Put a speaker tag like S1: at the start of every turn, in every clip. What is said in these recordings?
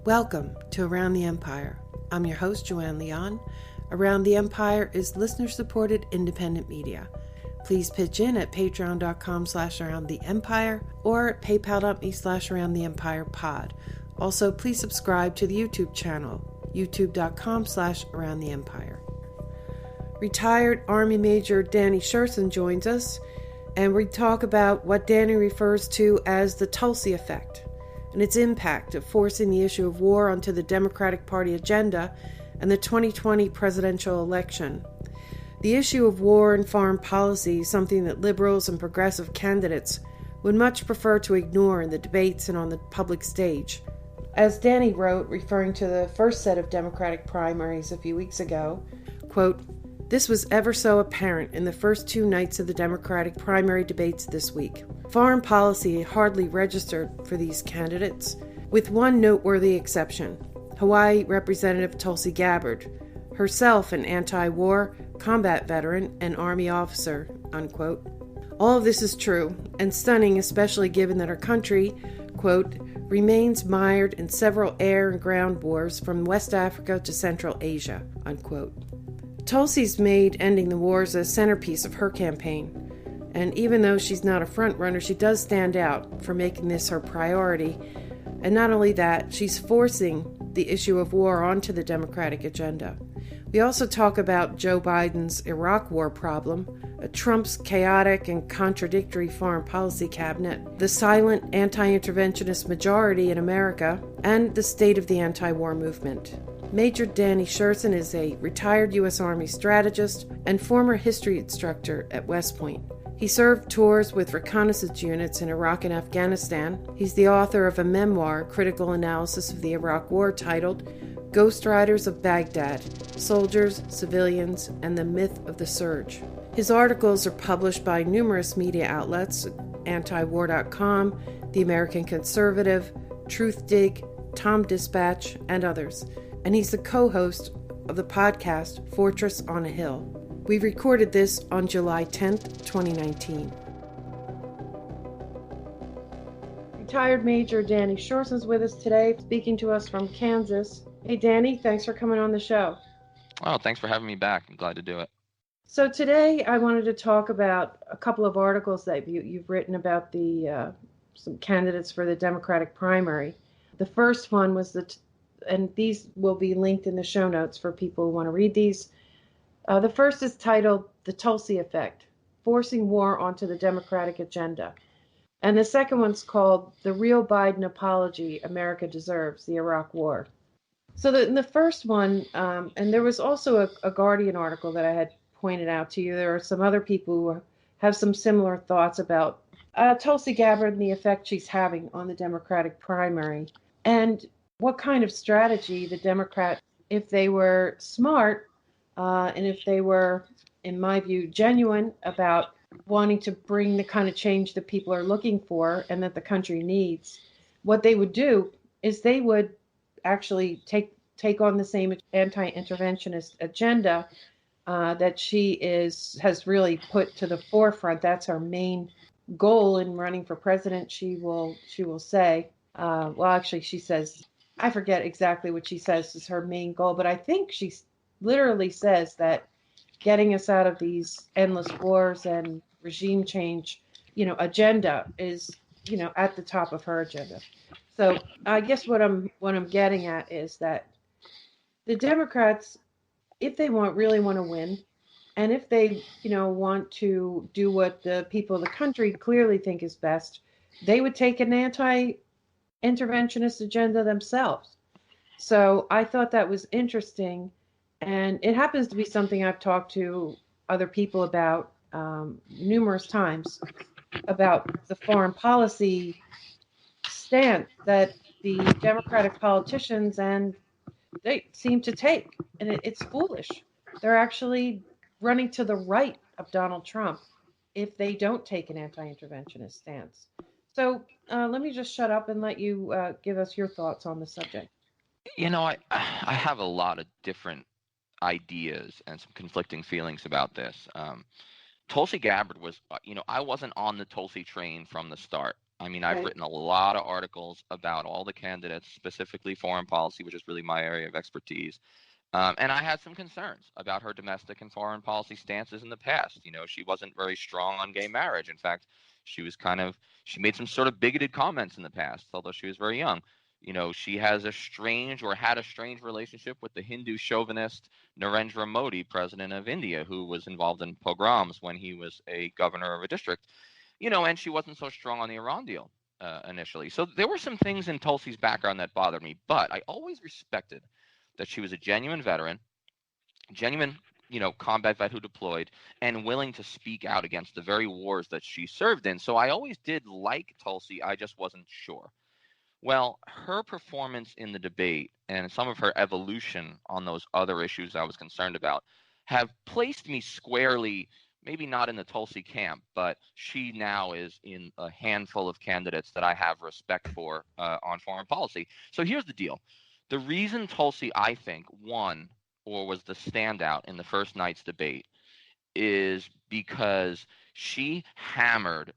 S1: Welcome to Around the Empire. I'm your host, Joanne Leon. Around the Empire is listener-supported independent media. Please pitch in at patreon.com/aroundtheempire or at paypal.me/aroundtheempirepod. Also, please subscribe to the YouTube channel, youtube.com/aroundtheempire. Retired Army Major Danny Sjursen joins us, and we talk about what Danny refers to as the Tulsi Effect and its impact of forcing the issue of war onto the Democratic Party agenda and the 2020 presidential election. The issue of war and foreign policy is something that liberals and progressive candidates would much prefer to ignore in the debates and on the public stage. As Danny wrote, referring to the first set of Democratic primaries a few weeks ago, quote, "This was ever so apparent in the first two nights of the Democratic primary debates this week. Foreign policy hardly registered for these candidates, with one noteworthy exception, Hawaii Representative Tulsi Gabbard, herself an anti-war, combat veteran, and Army officer," unquote. All of this is true, and stunning, especially given that our country, quote, "remains mired in several air and ground wars from West Africa to Central Asia," unquote. Tulsi's made ending the wars a centerpiece of her campaign, and even though she's not a front-runner, she does stand out for making this her priority. And not only that, she's forcing the issue of war onto the Democratic agenda. We also talk about Joe Biden's Iraq war problem, Trump's chaotic and contradictory foreign policy cabinet, the silent anti-interventionist majority in America, and the state of the anti-war movement. Major Danny Sjursen is a retired U.S. Army strategist and former history instructor at West Point. He served tours with reconnaissance units in Iraq and Afghanistan. He's the author of a memoir, critical analysis of the Iraq War, titled Ghost Riders of Baghdad, Soldiers, Civilians, and the Myth of the Surge. His articles are published by numerous media outlets, antiwar.com, The American Conservative, Truthdig, Tom Dispatch, and others. And he's the co-host of the podcast Fortress on a Hill. We recorded this on July 10th, 2019. Retired Major Danny Sjursen is with us today, speaking to us from Kansas. Hey, Danny, thanks for coming on the show.
S2: Oh, thanks for having me back. I'm glad to do it.
S1: So today I wanted to talk about a couple of articles that you've written about some candidates for the Democratic primary. The first one was and these will be linked in the show notes for people who want to read these. The first is titled The Tulsi Effect, Forcing War Onto the Democratic Agenda. And the second one's called The Real Biden Apology America Deserves, the Iraq War. So in the first one, and there was also a Guardian article that I had pointed out to you. There are some other people who have some similar thoughts about Tulsi Gabbard and the effect she's having on the Democratic primary. And what kind of strategy the Democrats, if they were smart, and if they were, in my view, genuine about wanting to bring the kind of change that people are looking for and that the country needs, what they would do is they would actually take on the same anti-interventionist agenda that she has really put to the forefront. That's her main goal in running for president. She will say, actually, she says, I forget exactly what she says is her main goal, but I think she literally says that getting us out of these endless wars and regime change, agenda is, at the top of her agenda. So I guess what I'm getting at is that the Democrats, if they really want to win, and if they, want to do what the people of the country clearly think is best, they would take an anti-interventionist agenda themselves. So I thought that was interesting. And it happens to be something I've talked to other people about numerous times, about the foreign policy stance that the Democratic politicians and they seem to take. And it's foolish. They're actually running to the right of Donald Trump if they don't take an anti-interventionist stance. So let me just shut up and let you give us your thoughts on the subject.
S2: I have a lot of different ideas and some conflicting feelings about this. Tulsi Gabbard was, I wasn't on the Tulsi train from the start. I mean, I've written a lot of articles about all the candidates, specifically foreign policy, which is really my area of expertise. And I had some concerns about her domestic and foreign policy stances in the past. You know, she wasn't very strong on gay marriage. In fact, she made some sort of bigoted comments in the past, although she was very young. You know, she has had a strange relationship with the Hindu chauvinist Narendra Modi, president of India, who was involved in pogroms when he was a governor of a district. You know, and she wasn't so strong on the Iran deal initially. So there were some things in Tulsi's background that bothered me, but I always respected that she was a genuine veteran, genuine, combat vet who deployed, and willing to speak out against the very wars that she served in. So I always did like Tulsi. I just wasn't sure. Well, her performance in the debate and some of her evolution on those other issues I was concerned about have placed me squarely, maybe not in the Tulsi camp, but she now is in a handful of candidates that I have respect for on foreign policy. So here's the deal. The reason Tulsi, I think, won or was the standout in the first night's debate is because she hammered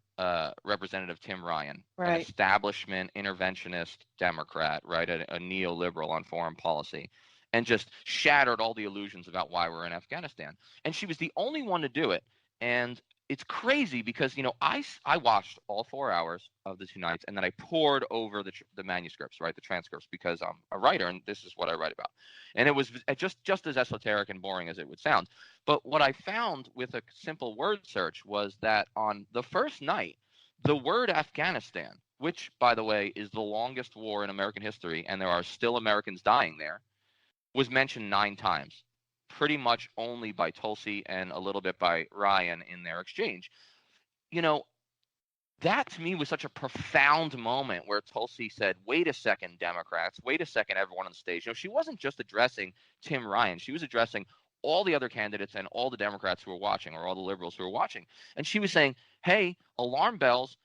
S2: Representative Tim Ryan, an establishment interventionist Democrat, right, a neoliberal on foreign policy, and just shattered all the illusions about why we're in Afghanistan. And she was the only one to do it. And it's crazy because, I watched all 4 hours of the 2 nights, and then I pored over the manuscripts, right, the transcripts, because I'm a writer and this is what I write about. And it was just as esoteric and boring as it would sound. But what I found with a simple word search was that on the first night, the word Afghanistan, which, by the way, is the longest war in American history, and there are still Americans dying there, was mentioned 9 times. Pretty much only by Tulsi and a little bit by Ryan in their exchange. That to me was such a profound moment where Tulsi said, wait a second, Democrats, wait a second, everyone on the stage. She wasn't just addressing Tim Ryan. She was addressing all the other candidates and all the Democrats who were watching, or all the liberals who were watching. And she was saying, hey, alarm bells,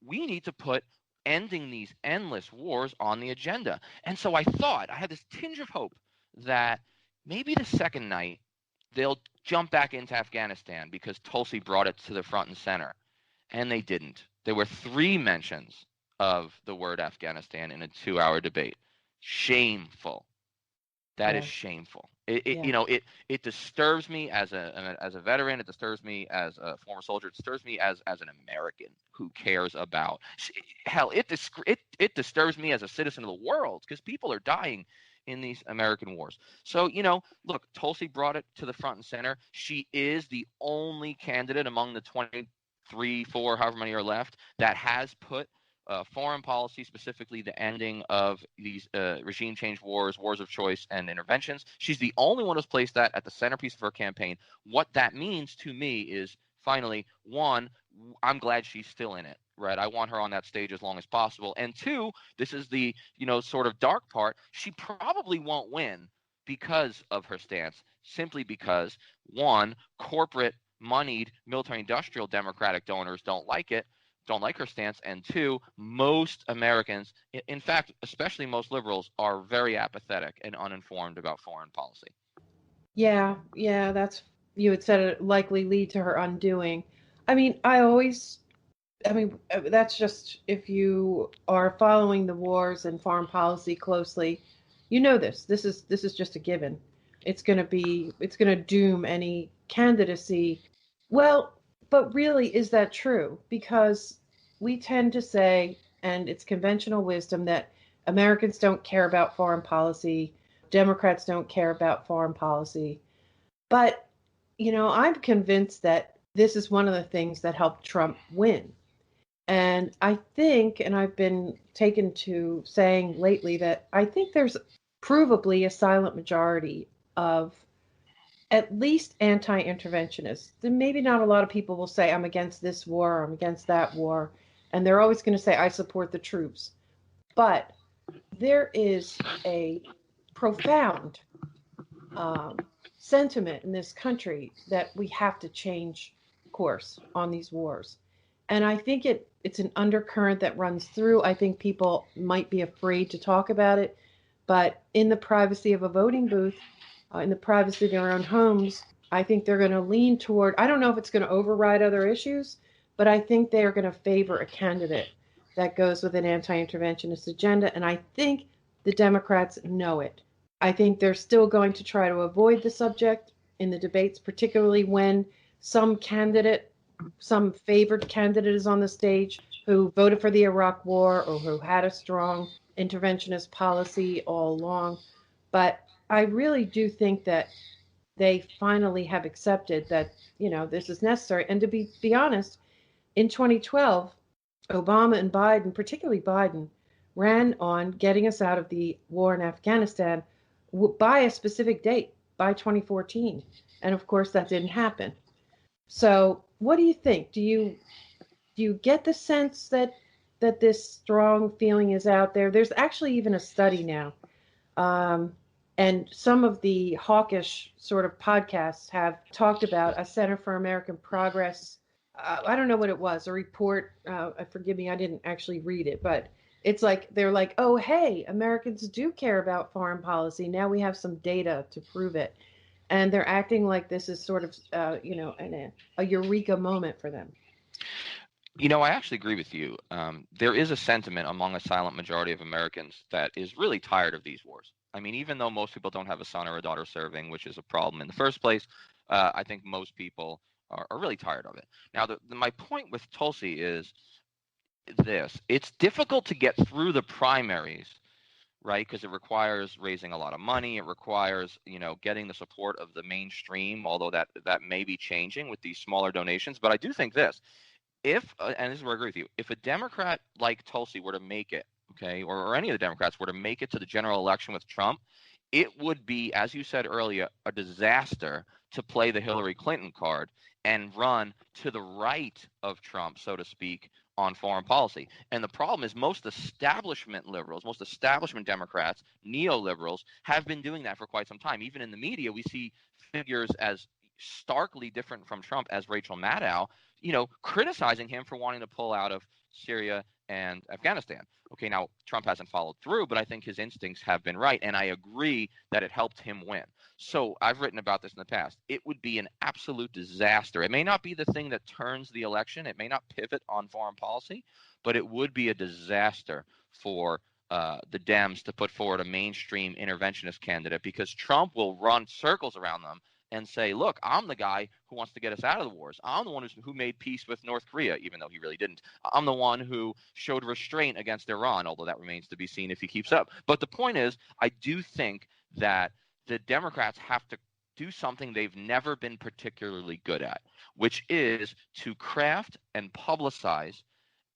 S2: we need to put ending these endless wars on the agenda. And so I had this tinge of hope that maybe the second night they'll jump back into Afghanistan because Tulsi brought it to the front and center. And they didn't. There were 3 mentions of the word Afghanistan in a 2-hour debate. Shameful. That is shameful. It disturbs me as a veteran. It disturbs me as a former soldier. It disturbs me as an American who cares about. Hell, it disturbs me as a citizen of the world because people are dying in these American wars. So, look, Tulsi brought it to the front and center. She is the only candidate among the 23, 4, however many are left, that has put foreign policy, specifically the ending of these regime change wars of choice, and interventions. She's the only one who's placed that at the centerpiece of her campaign. What that means to me is, finally, 1, I'm glad she's still in it. Right, I want her on that stage as long as possible. And 2, this is the, sort of dark part. She probably won't win because of her stance, simply because, 1, corporate moneyed military-industrial Democratic donors don't like her stance, and 2, most Americans, in fact, especially most liberals, are very apathetic and uninformed about foreign policy.
S1: Yeah, that's, you had said it likely lead to her undoing. I mean, that's just, if you are following the wars and foreign policy closely, this is just a given. It's going to doom any candidacy. Well, but really, is that true? Because we tend to say, and it's conventional wisdom, that Americans don't care about foreign policy, Democrats don't care about foreign policy. But, I'm convinced that this is one of the things that helped Trump win. And I think, and I've been taken to saying lately, that I think there's provably a silent majority of at least anti-interventionists. Then maybe not a lot of people will say, I'm against this war, I'm against that war. And they're always going to say, I support the troops. But there is a profound sentiment in this country that we have to change course on these wars. And I think it's an undercurrent that runs through. I think people might be afraid to talk about it, but in the privacy of a voting booth, in the privacy of their own homes, I think they're going to lean toward, I don't know if it's going to override other issues, but I think they are going to favor a candidate that goes with an anti-interventionist agenda, and I think the Democrats know it. I think they're still going to try to avoid the subject in the debates, particularly when some candidate, some favored candidate is on the stage who voted for the Iraq War or who had a strong interventionist policy all along. But I really do think that they finally have accepted that, this is necessary. And to be honest, in 2012, Obama and Biden, particularly Biden, ran on getting us out of the war in Afghanistan by a specific date, by 2014. And of course, that didn't happen. So, what do you think? Do you get the sense that this strong feeling is out there? There's actually even a study now, and some of the hawkish sort of podcasts have talked about a Center for American Progress. I don't know what it was, a report. Forgive me, I didn't actually read it, but it's like they're like, oh, hey, Americans do care about foreign policy. Now we have some data to prove it. And they're acting like this is sort of, a eureka moment for them.
S2: I actually agree with you. There is a sentiment among a silent majority of Americans that is really tired of these wars. I mean, even though most people don't have a son or a daughter serving, which is a problem in the first place, I think most people are really tired of it. Now, my point with Tulsi is this. It's difficult to get through the primaries, right? Because it requires raising a lot of money. It requires, getting the support of the mainstream, although that may be changing with these smaller donations. But I do think this. And this is where I agree with you, if a Democrat like Tulsi were to make it, okay, or any of the Democrats were to make it to the general election with Trump, it would be, as you said earlier, a disaster to play the Hillary Clinton card and run to the right of Trump, so to speak, on foreign policy. And the problem is most establishment liberals, most establishment Democrats, neoliberals, have been doing that for quite some time. Even in the media, we see figures as starkly different from Trump as Rachel Maddow, criticizing him for wanting to pull out of Syria and Afghanistan. Okay, now Trump hasn't followed through, but I think his instincts have been right, and I agree that it helped him win. So I've written about this in the past. It would be an absolute disaster. It may not be the thing that turns the election. It may not pivot on foreign policy, but it would be a disaster for the Dems to put forward a mainstream interventionist candidate, because Trump will run circles around them and say, look, I'm the guy who wants to get us out of the wars. I'm the one who made peace with North Korea, even though he really didn't. I'm the one who showed restraint against Iran, although that remains to be seen if he keeps up. But the point is, I do think that the Democrats have to do something they've never been particularly good at, which is to craft and publicize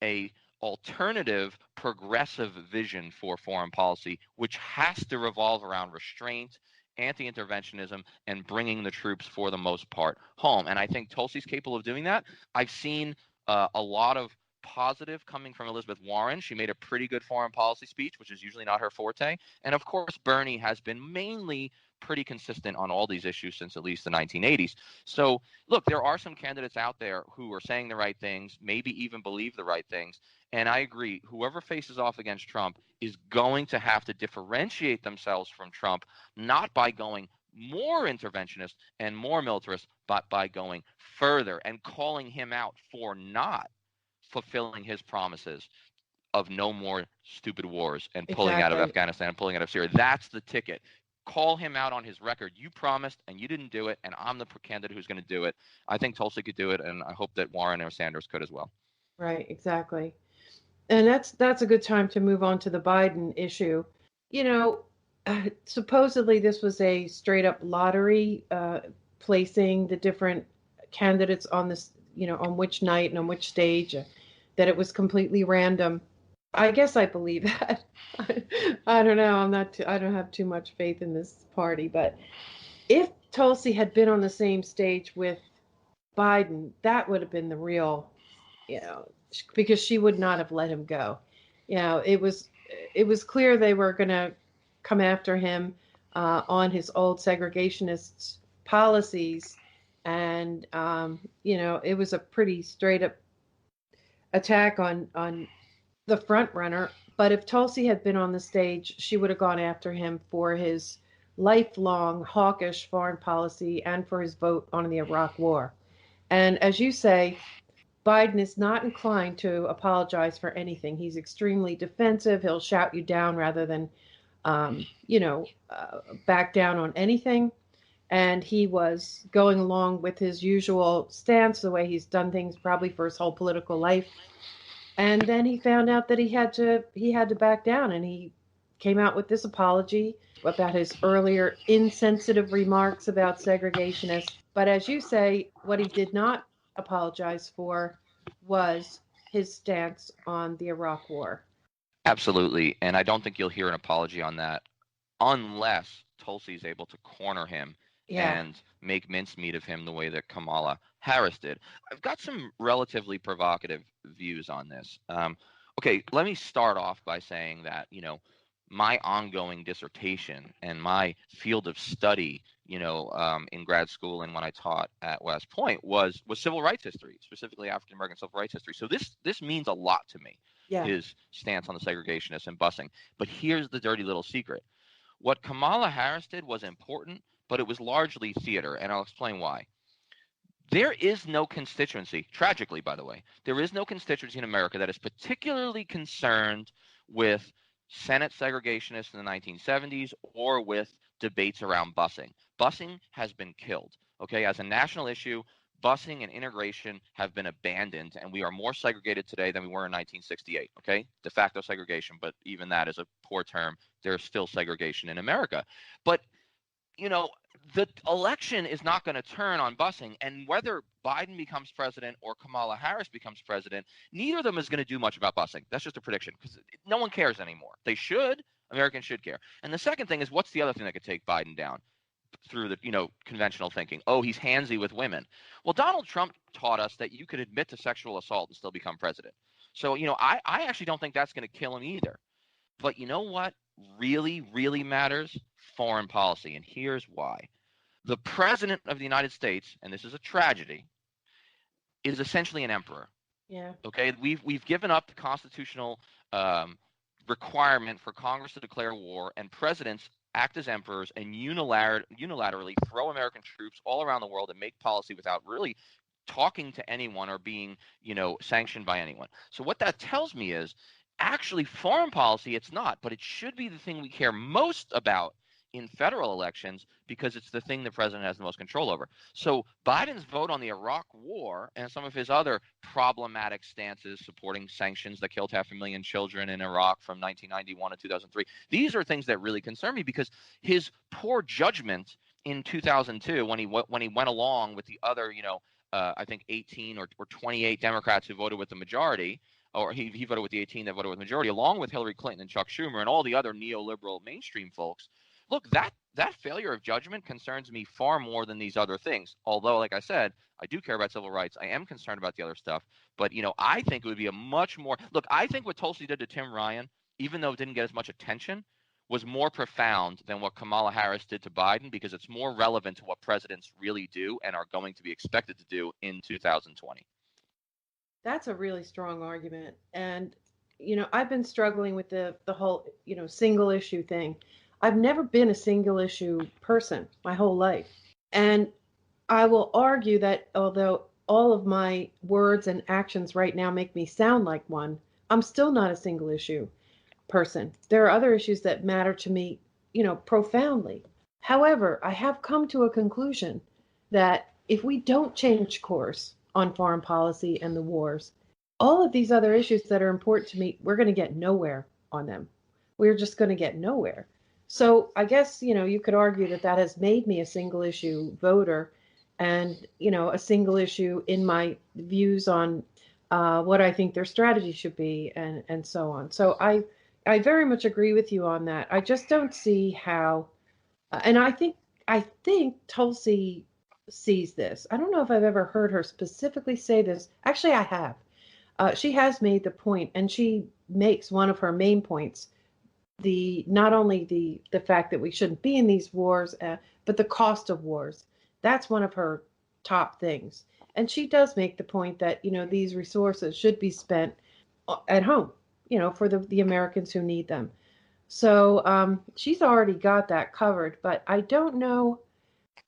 S2: a alternative progressive vision for foreign policy, which has to revolve around restraint, anti-interventionism, and bringing the troops, for the most part, home. And I think Tulsi's capable of doing that. I've seen a lot of positive coming from Elizabeth Warren. She made a pretty good foreign policy speech, which is usually not her forte. And of course, Bernie has been mainly pretty consistent on all these issues since at least the 1980s. So, look, there are some candidates out there who are saying the right things, maybe even believe the right things. And I agree, whoever faces off against Trump is going to have to differentiate themselves from Trump, not by going more interventionist and more militarist, but by going further and calling him out for not fulfilling his promises of no more stupid wars and pulling out of Afghanistan and pulling out of Syria. That's the ticket. Call him out on his record. You promised and you didn't do it, and I'm the candidate who's going to do it. I think Tulsi could do it, and I hope that Warren or Sanders could as well.
S1: Right, exactly. And that's a good time to move on to the Biden issue. Supposedly this was a straight up lottery, placing the different candidates on this, on which night and on which stage, that it was completely random. I guess I believe that. I don't know. I don't have too much faith in this party, but if Tulsi had been on the same stage with Biden, that would have been the real, because she would not have let him go. It was clear they were going to come after him on his old segregationist policies, and it was a pretty straight up attack on the front runner. But if Tulsi had been on the stage, she would have gone after him for his lifelong hawkish foreign policy and for his vote on the Iraq War. And as you say, Biden is not inclined to apologize for anything. He's extremely defensive. He'll shout you down rather than, back down on anything. And he was going along with his usual stance, the way he's done things probably for his whole political life. And then he found out that he had to back down, and he came out with this apology about his earlier insensitive remarks about segregationists. But as you say, what he did not apologize for was his stance on the Iraq War.
S2: Absolutely. And I don't think you'll hear an apology on that unless Tulsi's able to corner him and make mincemeat of him the way that Kamala Harris did. I've got some relatively provocative views on this. Okay, let me start off by saying that, my ongoing dissertation and my field of study, in grad school and when I taught at West Point was civil rights history, specifically African American civil rights history. So this means a lot to me, his stance on the segregationists and busing. But here's the dirty little secret. What Kamala Harris did was important, but it was largely theater, and I'll explain why. There is no constituency, tragically, by the way, there is no constituency in America that is particularly concerned with Senate segregationists in the 1970s or with debates around busing. Busing has been killed, okay? As a national issue, busing and integration have been abandoned, and we are more segregated today than we were in 1968, okay? De facto segregation, but even that is a poor term. There's still segregation in America. But the election is not going to turn on busing, and whether Biden becomes president or Kamala Harris becomes president, neither of them is going to do much about busing. That's just a prediction because no one cares anymore. They should. Americans should care. And the second thing is, what's the other thing that could take Biden down through the conventional thinking? Oh, he's handsy with women. Well, Donald Trump taught us that you could admit to sexual assault and still become president. So, I actually don't think that's going to kill him either. But you know what really, really matters? Foreign policy. And here's why. The president of the United States, and this is a tragedy, is essentially an emperor.
S1: Yeah. Okay.
S2: We've given up the constitutional requirement for Congress to declare war, and presidents act as emperors and unilaterally throw American troops all around the world and make policy without really talking to anyone or being, sanctioned by anyone. So what that tells me is actually foreign policy, it's not, but it should be the thing we care most about in federal elections because it's the thing the president has the most control over. So Biden's vote on the Iraq War and some of his other problematic stances supporting sanctions that killed 500,000 children in Iraq from 1991 to 2003, these are things that really concern me because his poor judgment in 2002 when he went along with the other, I think 18 or 28 Democrats who voted with the majority, or he voted with the 18 that voted with the majority, along with Hillary Clinton and Chuck Schumer and all the other neoliberal mainstream folks. Look, that failure of judgment concerns me far more than these other things. Although, like I said, I do care about civil rights. I am concerned about the other stuff. But, I think it would be a much more – look, I think what Tulsi did to Tim Ryan, even though it didn't get as much attention, was more profound than what Kamala Harris did to Biden because it's more relevant to what presidents really do and are going to be expected to do in 2020.
S1: That's a really strong argument. And, I've been struggling with the whole, single issue thing. I've never been a single issue person my whole life. And I will argue that although all of my words and actions right now make me sound like one, I'm still not a single issue person. There are other issues that matter to me, profoundly. However, I have come to a conclusion that if we don't change course on foreign policy and the wars, all of these other issues that are important to me, we're going to get nowhere on them. We're just going to get nowhere. So I guess, you could argue that has made me a single issue voter and, a single issue in my views on what I think their strategy should be and so on. So I very much agree with you on that. I just don't see how, and I think Tulsi sees this. I don't know if I've ever heard her specifically say this. Actually, I have. She has made the point, and she makes one of her main points, not only the fact that we shouldn't be in these wars, but the cost of wars. That's one of her top things. And she does make the point that, these resources should be spent at home, for the Americans who need them. So she's already got that covered, but I don't know.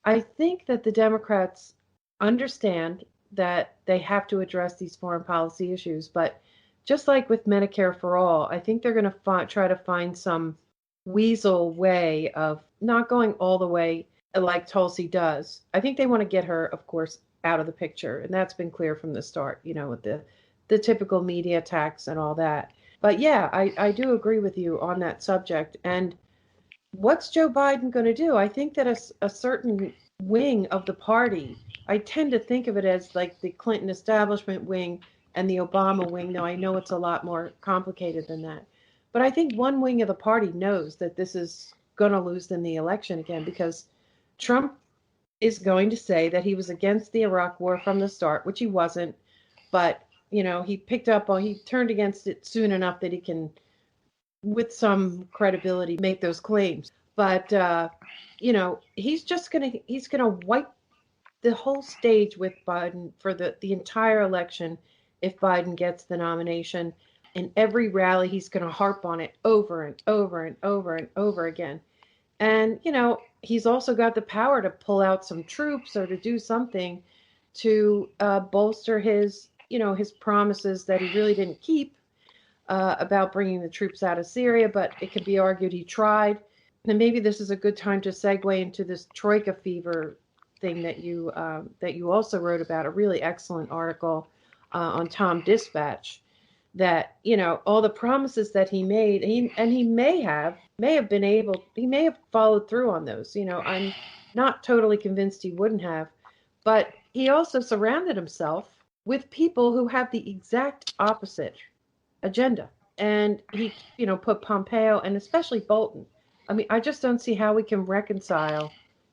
S1: I think that the Democrats understand that they have to address these foreign policy issues. But just like with Medicare for all, I think they're going to try to find some weasel way of not going all the way like Tulsi does. I think they want to get her, of course, out of the picture, and that's been clear from the start. With the typical media attacks and all that. But yeah, I do agree with you on that subject. And what's Joe Biden going to do? I think that a certain wing of the party, I tend to think of it as like the Clinton establishment wing and the Obama wing, though I know it's a lot more complicated than that. But I think one wing of the party knows that this is going to lose them the election again, because Trump is going to say that he was against the Iraq war from the start, which he wasn't. But, he turned against it soon enough that he can, with some credibility, make those claims. But he's gonna wipe the whole stage with Biden for the entire election if Biden gets the nomination. In every rally, he's gonna harp on it over and over and over and over again. And he's also got the power to pull out some troops or to do something to bolster his promises that he really didn't keep about bringing the troops out of Syria, but it could be argued he tried. And maybe this is a good time to segue into this Troika fever thing that you also wrote about, a really excellent article on Tom Dispatch. That all the promises that he made, he may have followed through on those. I'm not totally convinced he wouldn't have, but he also surrounded himself with people who have the exact opposite agenda. And he, put Pompeo and especially Bolton. I mean, I just don't see how we can reconcile.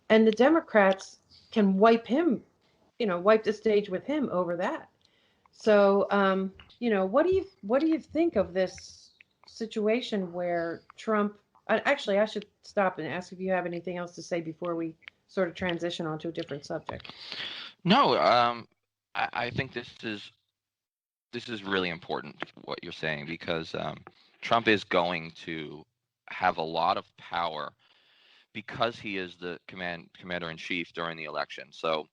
S1: And the Democrats can wipe the stage with him over that. So, what do you think of this situation where Trump? Actually, I should stop and ask if you have anything else to say before we sort of transition onto a different subject.
S2: No, I think this is really important what you're saying, because Trump is going to have a lot of power because he is the commander in chief during the election. So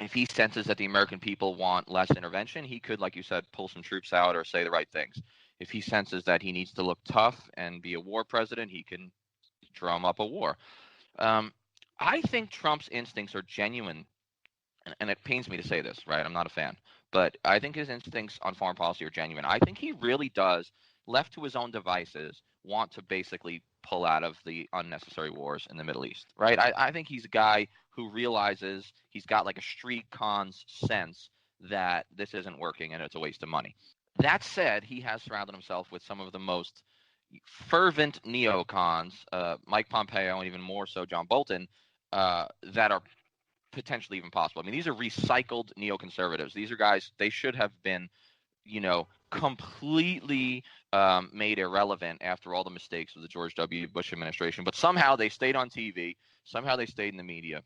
S2: if he senses that the American people want less intervention, he could, like you said, pull some troops out or say the right things. If he senses that he needs to look tough and be a war president, he can drum up a war. I think Trump's instincts are genuine, and it pains me to say this, right? I'm not a fan, but I think his instincts on foreign policy are genuine. I think he really does, left to his own devices, want to basically pull out of the unnecessary wars in the Middle East, right? I think he's a guy who realizes he's got like a street cons sense that this isn't working and it's a waste of money. That said, he has surrounded himself with some of the most fervent neocons, Mike Pompeo and even more so John Bolton, that are potentially even possible. I mean, these are recycled neoconservatives. These are guys, they should have been, completely made irrelevant after all the mistakes of the George W. Bush administration. But somehow they stayed on TV. Somehow they stayed in the media.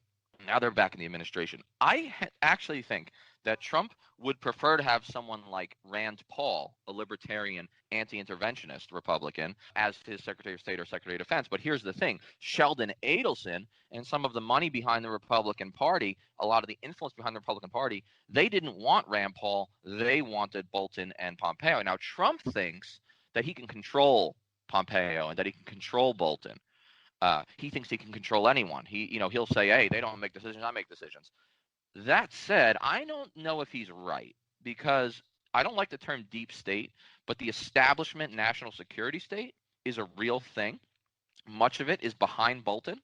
S2: Now they're back in the administration. I actually think that Trump would prefer to have someone like Rand Paul, a libertarian, anti-interventionist Republican, as his Secretary of State or Secretary of Defense. But here's the thing. Sheldon Adelson and some of the money behind the Republican Party, a lot of the influence behind the Republican Party, they didn't want Rand Paul. They wanted Bolton and Pompeo. Now, Trump thinks that he can control Pompeo and that he can control Bolton. He thinks he can control anyone. He'll say, hey, they don't make decisions, I make decisions. That said, I don't know if he's right, because I don't like the term deep state, but the establishment national security state is a real thing. Much of it is behind Bolton.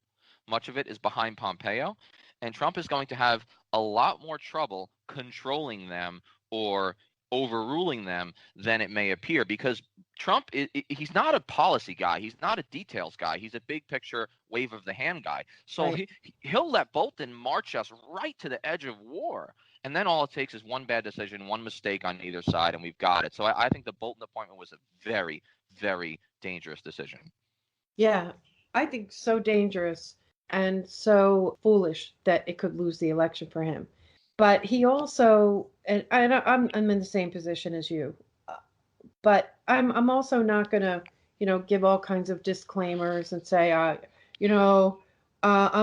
S2: Much of it is behind Pompeo. And Trump is going to have a lot more trouble controlling them or overruling them than it may appear, because Trump, he's not a policy guy. He's not a details guy. He's a big picture, wave of the hand guy. So
S1: Right.
S2: he'll let Bolton march us right to the edge of war. And then all it takes is one bad decision, one mistake on either side, and we've got it. So I think the Bolton appointment was a very, very dangerous decision.
S1: Yeah, I think so dangerous and so foolish that it could lose the election for him. But he also, and I'm in the same position as you, but I'm also not gonna, give all kinds of disclaimers and say, I'm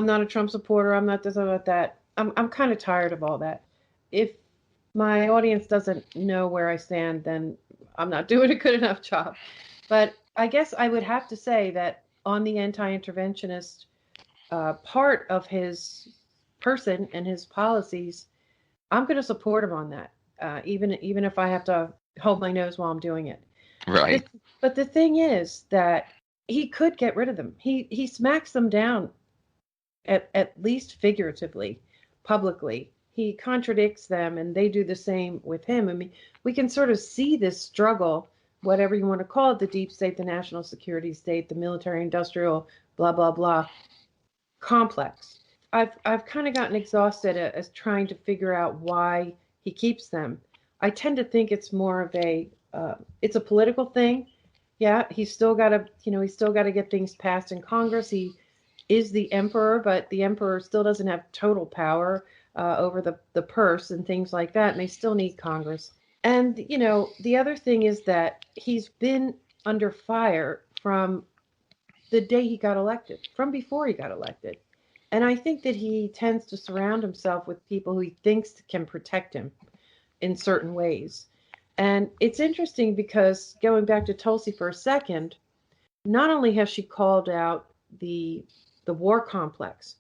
S1: not a Trump supporter. I'm not this, I'm not that. I'm kind of tired of all that. If my audience doesn't know where I stand, then I'm not doing a good enough job. But I guess I would have to say that on the anti-interventionist part of his person and his policies, I'm going to support him on that, even if I have to hold my nose while I'm doing it. The,
S2: Right.
S1: but the thing is that he could get rid of them. He smacks them down at least figuratively, publicly. He contradicts them, and they do the same with him. I mean, we can sort of see this struggle, whatever you want to call it, the deep state, the national security state, the military industrial, blah blah blah complex. I've kind of gotten exhausted as trying to figure out why he keeps them. I tend to think it's more of a it's a political thing. Yeah, he's still got to get things passed in Congress. He is the emperor, but the emperor still doesn't have total power over the purse and things like that, and they still need Congress. And the other thing is that he's been under fire from the day he got elected, from before he got elected. And I think that he tends to surround himself with people who he thinks can protect him in certain ways. And it's interesting because going back to Tulsi for a second, not only has she called out the war complex,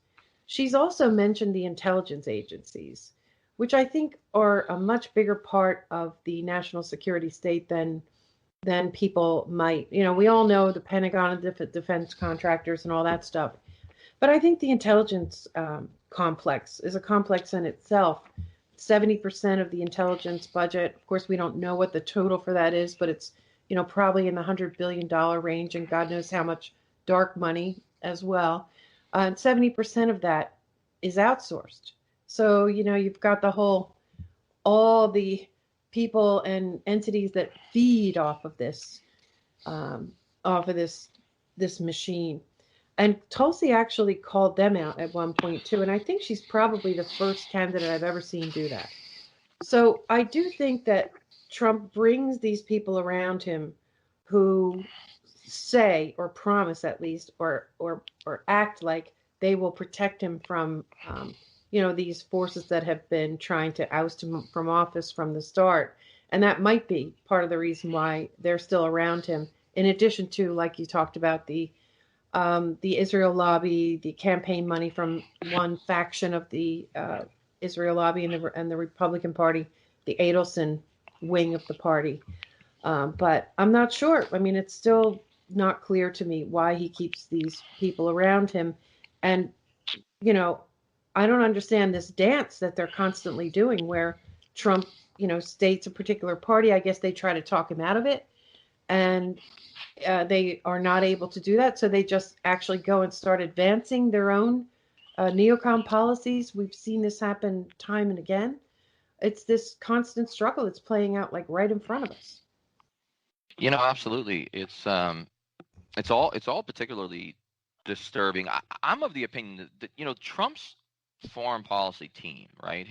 S1: she's also mentioned the intelligence agencies, which I think are a much bigger part of the national security state than people might. We all know the Pentagon and defense contractors and all that stuff. But I think the intelligence complex is a complex in itself. 70% of the intelligence budget, of course, we don't know what the total for that is, but it's, probably in the $100 billion range, and God knows how much dark money as well. And 70% of that is outsourced. So, you've got all the people and entities that feed um, off of this machine. And Tulsi actually called them out at one point too, and I think she's probably the first candidate I've ever seen do that. So I do think that Trump brings these people around him who say or promise at least or act like they will protect him from these forces that have been trying to oust him from office from the start. And that might be part of the reason why they're still around him, in addition to, like you talked about, the Israel lobby, the campaign money from one faction of the Israel lobby and the Republican Party, the Adelson wing of the party. But I'm not sure. I mean, it's still not clear to me why he keeps these people around him. And, you know, I don't understand this dance that they're constantly doing where Trump, states a particular party. I guess they try to talk him out of it. And they are not able to do that. So they just actually go and start advancing their own neocon policies. We've seen this happen time and again. It's this constant struggle that's playing out like right in front of us.
S2: Absolutely. It's all particularly disturbing. I'm of the opinion that Trump's foreign policy team, right?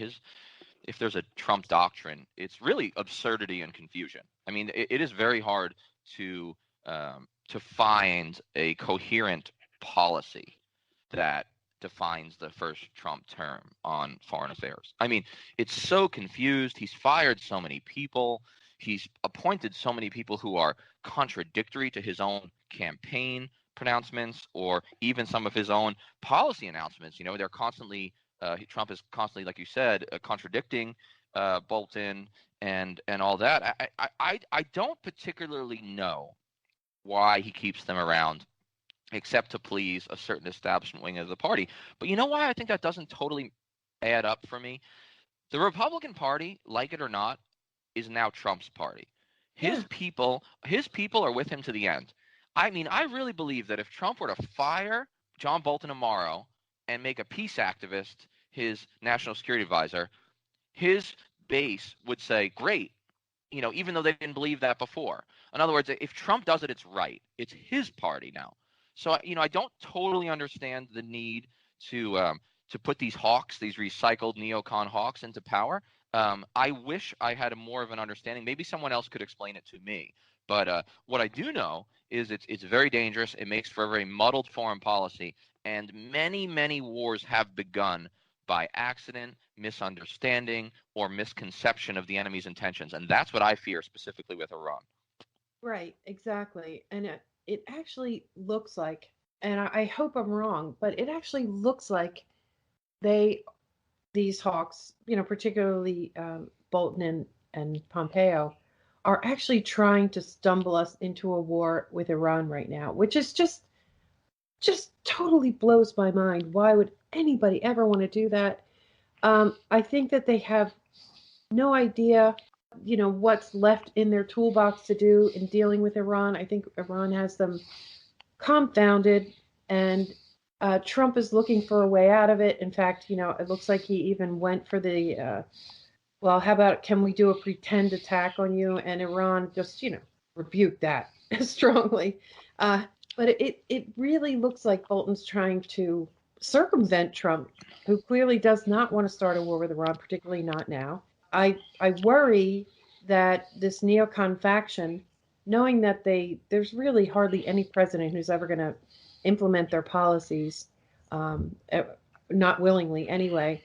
S2: If there's a Trump doctrine, it's really absurdity and confusion. I mean, it is very hard to find a coherent policy that defines the first Trump term on foreign affairs. I mean, it's so confused. He's fired so many people. He's appointed so many people who are contradictory to his own campaign pronouncements or even some of his own policy announcements. They're constantly Trump is constantly, like you said, contradicting Bolton and all that. I don't particularly know why he keeps them around, except to please a certain establishment wing of the party. But you know why I think that doesn't totally add up for me? The Republican Party, like it or not, is now Trump's party.
S1: Yeah.
S2: His people are with him to the end. I mean, I really believe that if Trump were to fire John Bolton tomorrow and make a peace activist his national security advisor, his base would say, great, even though they didn't believe that before. In other words, if Trump does it, it's right. It's his party now. So, I don't totally understand the need to put these hawks, these recycled neocon hawks, into power. I wish I had more of an understanding. Maybe someone else could explain it to me. But what I do know is it's very dangerous. It makes for a very muddled foreign policy, and many, many wars have begun by accident, misunderstanding, or misconception of the enemy's intentions. And that's what I fear specifically with Iran.
S1: Right, exactly. And it actually looks like, and I hope I'm wrong, but it actually looks like they, these hawks, particularly Bolton and Pompeo, are actually trying to stumble us into a war with Iran right now, which is just totally blows my mind. Why would anybody ever want to do that? I think that they have no idea, what's left in their toolbox to do in dealing with Iran. I think Iran has them confounded, and Trump is looking for a way out of it. In fact, it looks like he even went for the, well, how about can we do a pretend attack on you? And Iran just, rebuked that strongly. Uh, but it really looks like Bolton's trying to circumvent Trump, who clearly does not want to start a war with Iran, particularly not now. I worry that this neocon faction, knowing that there's really hardly any president who's ever going to implement their policies, not willingly anyway.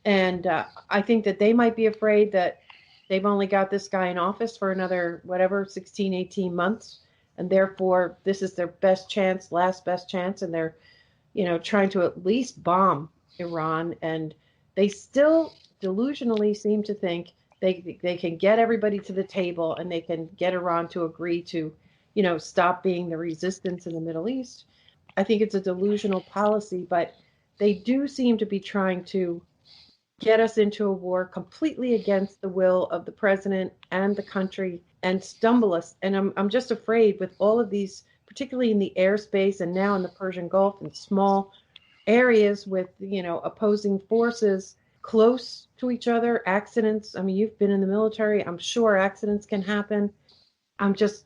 S1: And I think that they might be afraid that they've only got this guy in office for another, whatever, 16, 18 months. And therefore, this is their best chance, last best chance. And they're, trying to at least bomb Iran. And they still delusionally seem to think they can get everybody to the table and they can get Iran to agree to, stop being the resistance in the Middle East. I think it's a delusional policy, but they do seem to be trying to get us into a war completely against the will of the president and the country and stumble us. And I'm just afraid with all of these, particularly in the airspace and now in the Persian Gulf and small areas with, opposing forces close to each other, accidents. I mean, you've been in the military. I'm sure accidents can happen. I'm just,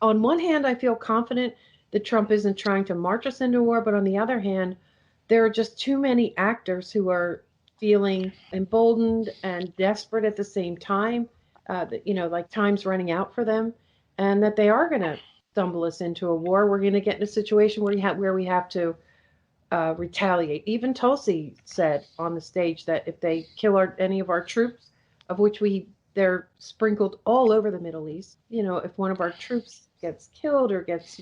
S1: on one hand, I feel confident that Trump isn't trying to march us into war, but on the other hand, there are just too many actors who are feeling emboldened and desperate at the same time, that, like time's running out for them, and that they are going to stumble us into a war. We're going to get in a situation where we have to retaliate. Even Tulsi said on the stage that if they kill any of our troops, of which they're sprinkled all over the Middle East, if one of our troops gets killed or gets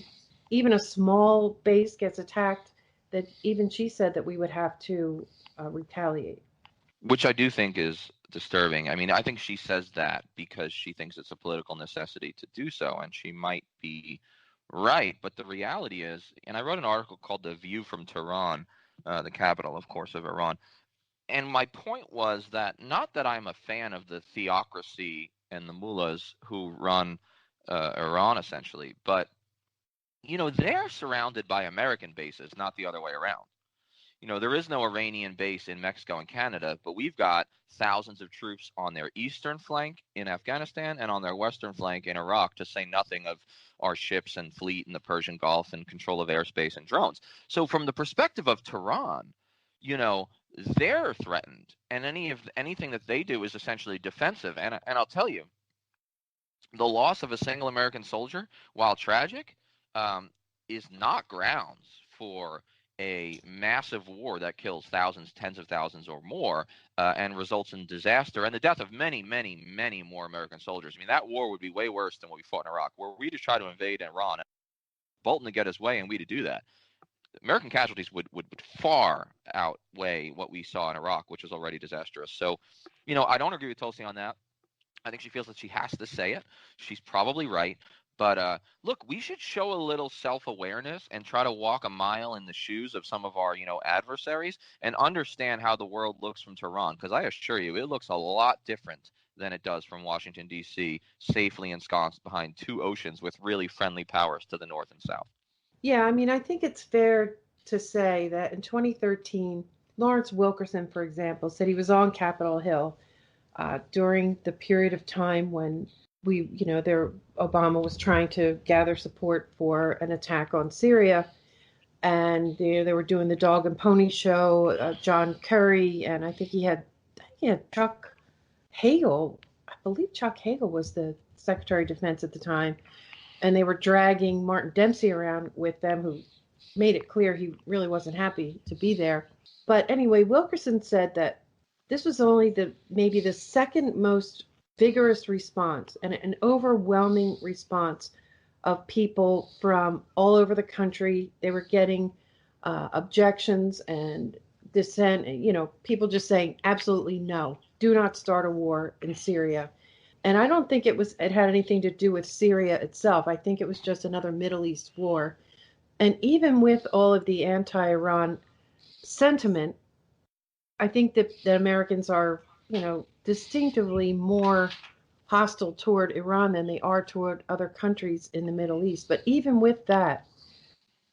S1: even a small base gets attacked, that even she said that we would have to retaliate.
S2: Which I do think is disturbing. I mean, I think she says that because she thinks it's a political necessity to do so, and she might be right. But the reality is, and I wrote an article called "The View from Tehran," the capital, of course, of Iran. And my point was that not that I'm a fan of the theocracy and the mullahs who run Iran, essentially, but they're surrounded by American bases, not the other way around. There is no Iranian base in Mexico and Canada, but we've got thousands of troops on their eastern flank in Afghanistan and on their western flank in Iraq, to say nothing of our ships and fleet in the Persian Gulf and control of airspace and drones. So from the perspective of Tehran, they're threatened, and anything that they do is essentially defensive. And I'll tell you, the loss of a single American soldier, while tragic, is not grounds for a massive war that kills thousands, tens of thousands or more, and results in disaster and the death of many, many, many more American soldiers. I mean, that war would be way worse than what we fought in Iraq, where we just try to invade Iran, and Bolton to get his way and we to do that. American casualties would far outweigh what we saw in Iraq, which was already disastrous. So, I don't agree with Tulsi on that. I think she feels that she has to say it. She's probably right. But look, we should show a little self-awareness and try to walk a mile in the shoes of some of our, adversaries and understand how the world looks from Tehran. Because I assure you, it looks a lot different than it does from Washington, D.C., safely ensconced behind two oceans with really friendly powers to the north and south.
S1: Yeah, I mean, I think it's fair to say that in 2013, Lawrence Wilkerson, for example, said he was on Capitol Hill during the period of time when Obama was trying to gather support for an attack on Syria, and they were doing the dog and pony show. John Kerry, and I think he had Chuck Hagel. I believe Chuck Hagel was the Secretary of Defense at the time, and they were dragging Martin Dempsey around with them, who made it clear he really wasn't happy to be there. But anyway, Wilkerson said that this was only maybe the second most vigorous response and an overwhelming response of people from all over the country. They were getting objections and dissent, people just saying absolutely no, do not start a war in Syria. And I don't think it had anything to do with Syria itself. I think it was just another Middle East war. And even with all of the anti-Iran sentiment, I think that the Americans are, distinctively more hostile toward Iran than they are toward other countries in the Middle East. But even with that,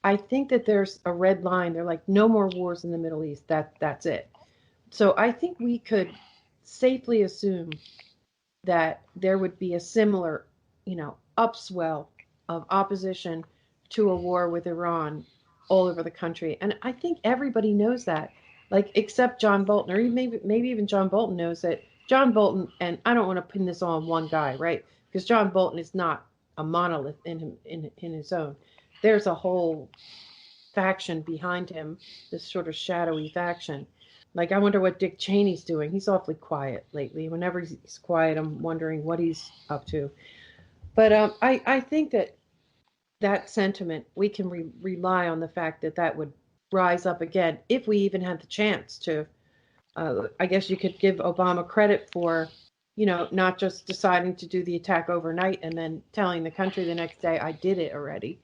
S1: I think that there's a red line. They're like, no more wars in the Middle East. That's it. So I think we could safely assume that there would be a similar, upswell of opposition to a war with Iran all over the country. And I think everybody knows that, like, except John Bolton, or maybe even John Bolton knows that. John Bolton, and I don't want to pin this all on one guy, right? Because John Bolton is not a monolith in his own. There's a whole faction behind him, this sort of shadowy faction. Like, I wonder what Dick Cheney's doing. He's awfully quiet lately. Whenever he's quiet, I'm wondering what he's up to. But I think that sentiment, we can rely on the fact that would rise up again if we even had the chance to. I guess you could give Obama credit for, not just deciding to do the attack overnight and then telling the country the next day, I did it already.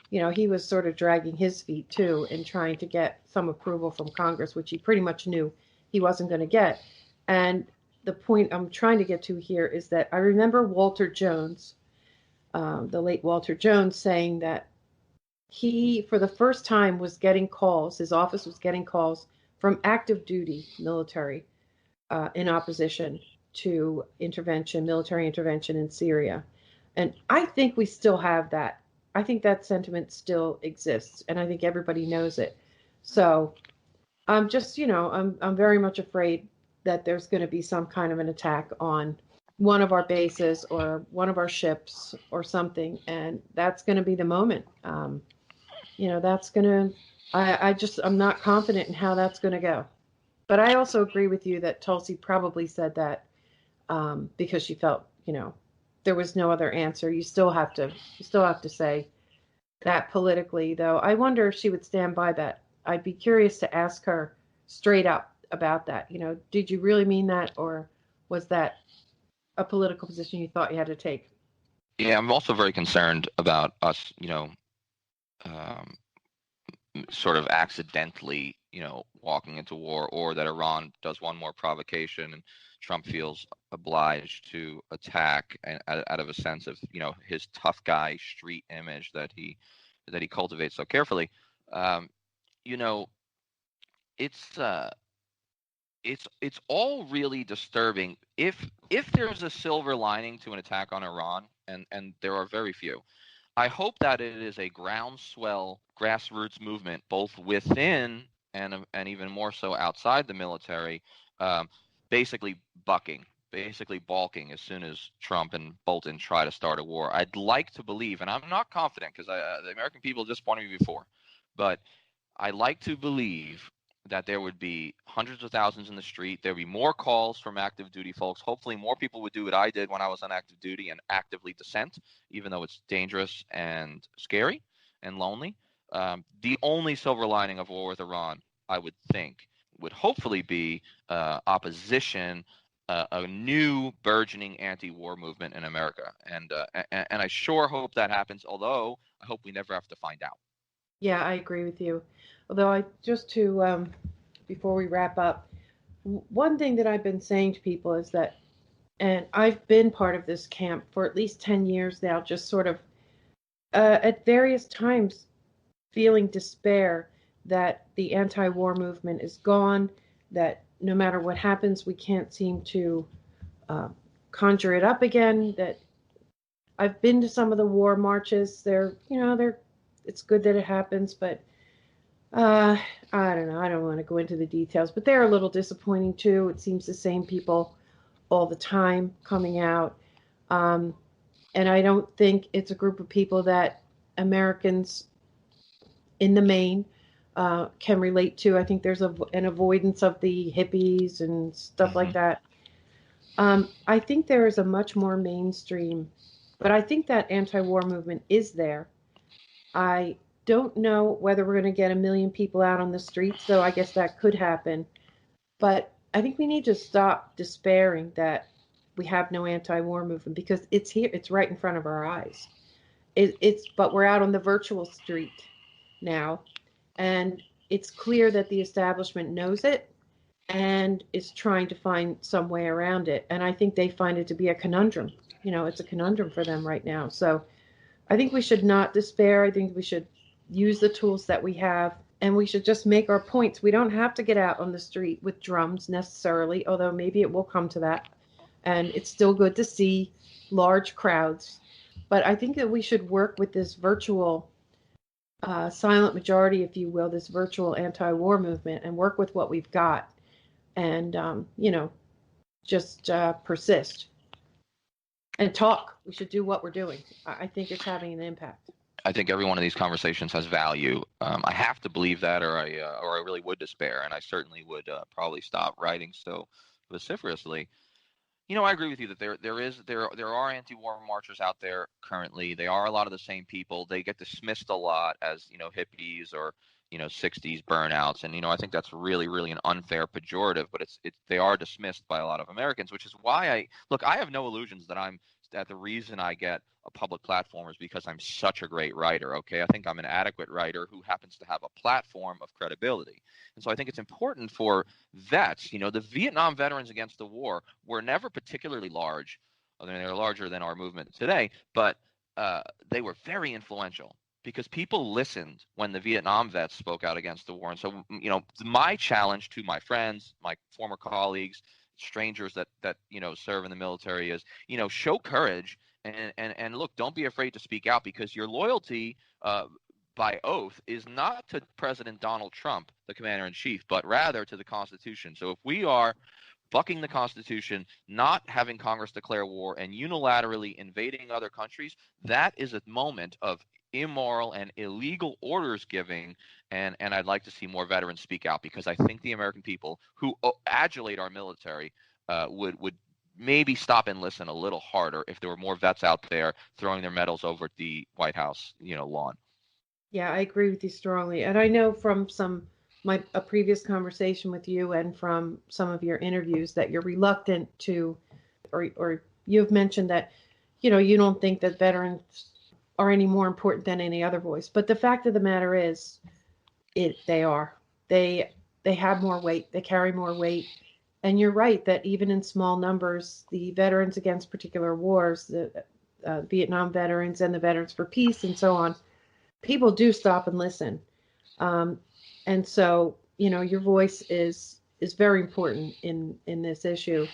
S1: He was sort of dragging his feet too in trying to get some approval from Congress, which he pretty much knew he wasn't going to get. And the point I'm trying to get to here is that I remember Walter Jones, the late Walter Jones, saying that he, for the first time, was getting calls, his office was getting calls from active duty military in opposition to military intervention in Syria. And I think we still have that. I think that sentiment still exists, and I think everybody knows it. So I'm just, I'm very much afraid that there's going to be some kind of an attack on one of our bases or one of our ships or something, and that's going to be the moment. That's going to, I'm not confident in how that's going to go. But I also agree with you that Tulsi probably said that because she felt, there was no other answer. You still have to say that politically, though. I wonder if she would stand by that. I'd be curious to ask her straight up about that. Did you really mean that, or was that a political position you thought you had to take?
S2: Yeah, I'm also very concerned about us, sort of accidentally, walking into war, or that Iran does one more provocation and Trump feels obliged to attack out of a sense of, his tough guy street image that he cultivates so carefully. It's it's all really disturbing. If there's a silver lining to an attack on Iran, and there are very few, I hope that it is a groundswell grassroots movement, both within and even more so outside the military, basically balking as soon as Trump and Bolton try to start a war. I'd like to believe, and I'm not confident because the American people disappointed me before, but I like to believe that there would be hundreds of thousands in the street. There would be more calls from active duty folks. Hopefully more people would do what I did when I was on active duty and actively dissent, even though it's dangerous and scary and lonely. The only silver lining of war with Iran, I would think, would hopefully be opposition, a new burgeoning anti-war movement in America. And I sure hope that happens, although I hope we never have to find out.
S1: Yeah, I agree with you. Although before we wrap up, one thing that I've been saying to people is that, and I've been part of this camp for at least 10 years now, just sort of at various times feeling despair that the anti-war movement is gone, that no matter what happens, we can't seem to conjure it up again, that I've been to some of the war marches. It's good that it happens, but I don't know. I don't want to go into the details, but they're a little disappointing too. It seems the same people all the time coming out. And I don't think it's a group of people that Americans in the main can relate to. I think there's an avoidance of the hippies and stuff like
S2: Hmm.
S1: that. I think there is a much more mainstream, but I think that anti-war movement is there. I don't know whether we're going to get a million people out on the streets, though I guess that could happen. But I think we need to stop despairing that we have no anti-war movement because it's here, it's right in front of our eyes. But we're out on the virtual street now, and it's clear that the establishment knows it and is trying to find some way around it. And I think they find it to be a conundrum. It's a conundrum for them right now. So I think we should not despair. I think we should use the tools that we have and we should just make our points. We don't have to get out on the street with drums necessarily, although maybe it will come to that. And it's still good to see large crowds. But I think that we should work with this virtual silent majority, if you will, this virtual anti war movement and work with what we've got and, just persist and talk. We should do what we're doing. I think it's having an impact.
S2: I think every one of these conversations has value. I have to believe that, or I really would despair, and I certainly would probably stop writing so vociferously. I agree with you that there are anti-war marchers out there currently. They are a lot of the same people. They get dismissed a lot as hippies or 60s burnouts, and I think that's really really an unfair pejorative. But it's they are dismissed by a lot of Americans, which is why I have no illusions that the reason I get a public platform is because I'm such a great writer. Okay, I think I'm an adequate writer who happens to have a platform of credibility, and so I think it's important for vets. The Vietnam veterans against the war were never particularly large. I mean, they're larger than our movement today, but they were very influential because people listened when the Vietnam vets spoke out against the war. And so, my challenge to my friends, my former colleagues, strangers that serve in the military is, show courage and look, don't be afraid to speak out because your loyalty by oath is not to President Donald Trump, the commander in chief, but rather to the Constitution. So if we are bucking the Constitution, not having Congress declare war, and unilaterally invading other countries, that is a moment of immoral and illegal orders giving, and I'd like to see more veterans speak out because I think the American people who adulate our military would maybe stop and listen a little harder if there were more vets out there throwing their medals over at the White House, lawn.
S1: Yeah, I agree with you strongly. And I know from a previous conversation with you and from some of your interviews that you're reluctant to, or you've mentioned that, you don't think that veterans are any more important than any other voice. But the fact of the matter is, they are. They have more weight. They carry more weight. And you're right that even in small numbers, the veterans against particular wars, the Vietnam veterans and the veterans for peace and so on, people do stop and listen. And so, your voice is very important in this issue.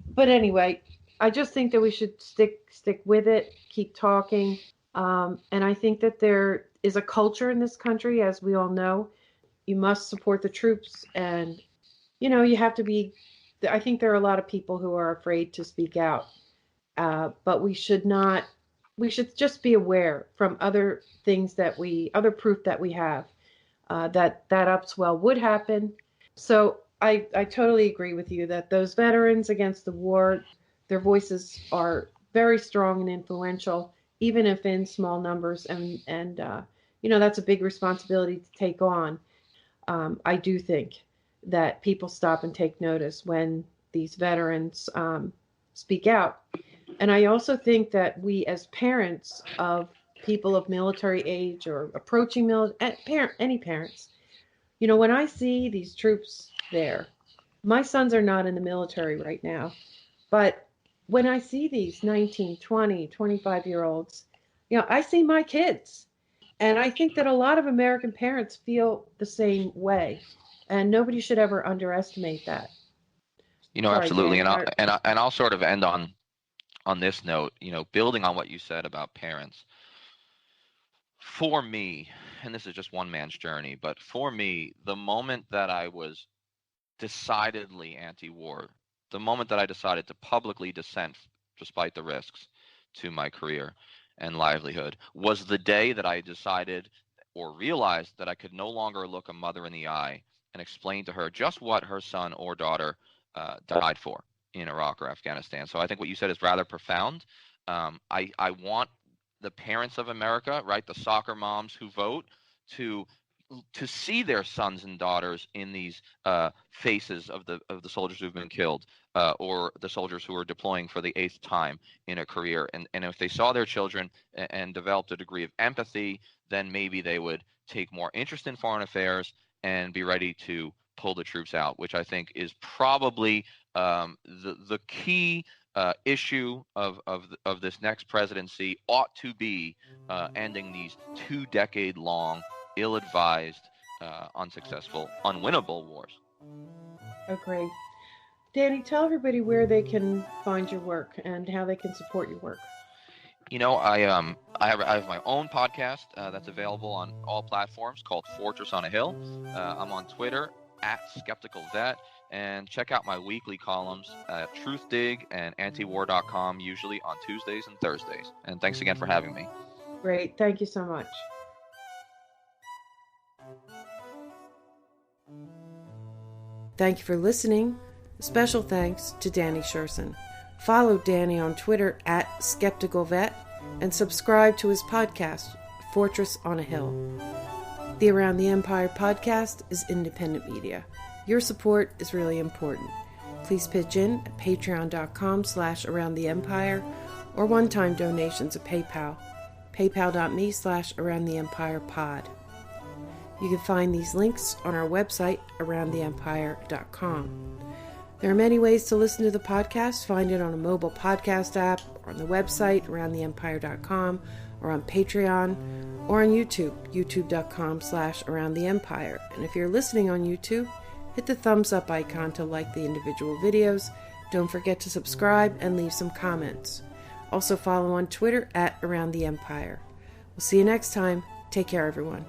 S1: But anyway, I just think that we should stick with it, keep talking. And I think that there is a culture in this country, as we all know. You must support the troops, and you have to be. I think there are a lot of people who are afraid to speak out, but we should not. We should just be aware from other other proof that we have that upswell would happen. So I totally agree with you that those veterans against the war, their voices are very strong and influential, even if in small numbers, and that's a big responsibility to take on. I do think that people stop and take notice when these veterans speak out. And I also think that we, as parents of people of military age or approaching any parents, when I see these troops there, my sons are not in the military right now, but when I see these 19, 20, 25-year-olds, I see my kids. And I think that a lot of American parents feel the same way. And nobody should ever underestimate that. Sorry,
S2: Absolutely,
S1: Dan.
S2: and I'll sort of end on this note, building on what you said about parents. For me, and this is just one man's journey, but for me, the moment that I was decidedly anti-war, the moment that I decided to publicly dissent, despite the risks, to my career and livelihood, was the day that I decided, or realized that I could no longer look a mother in the eye and explain to her just what her son or daughter died for in Iraq or Afghanistan. So I think what you said is rather profound. I want the parents of America, right, the soccer moms who vote, to see their sons and daughters in these faces of the soldiers who've been killed, or the soldiers who are deploying for the 8th time in a career. And if they saw their children and developed a degree of empathy, then maybe they would take more interest in foreign affairs and be ready to pull the troops out, which I think is probably the key issue of this next presidency. Ought to be ending these 2-decade-long, ill-advised, unsuccessful, unwinnable wars.
S1: Agree. Danny, tell everybody where they can find your work and how they can support your work.
S2: You know, I have my own podcast that's available on all platforms called Fortress on a Hill. I'm on Twitter @SkepticalVet, and check out my weekly columns at TruthDig and Antiwar.com, usually on Tuesdays and Thursdays. And thanks again for having me.
S1: Great. Thank you so much. Thank you for listening. Special thanks to Danny Sjursen. Follow Danny on Twitter @SkepticalVet and subscribe to his podcast, Fortress on a Hill. The Around the Empire podcast is independent media. Your support is really important. Please pitch in at patreon.com/aroundtheempire or one-time donations at PayPal, paypal.me/aroundtheempirepod. You can find these links on our website, aroundtheempire.com. There are many ways to listen to the podcast. Find it on a mobile podcast app, or on the website, aroundtheempire.com, or on Patreon, or on YouTube, youtube.com/aroundtheempire. And if you're listening on YouTube, hit the thumbs up icon to like the individual videos. Don't forget to subscribe and leave some comments. Also follow on Twitter @aroundtheempire. We'll see you next time. Take care, everyone.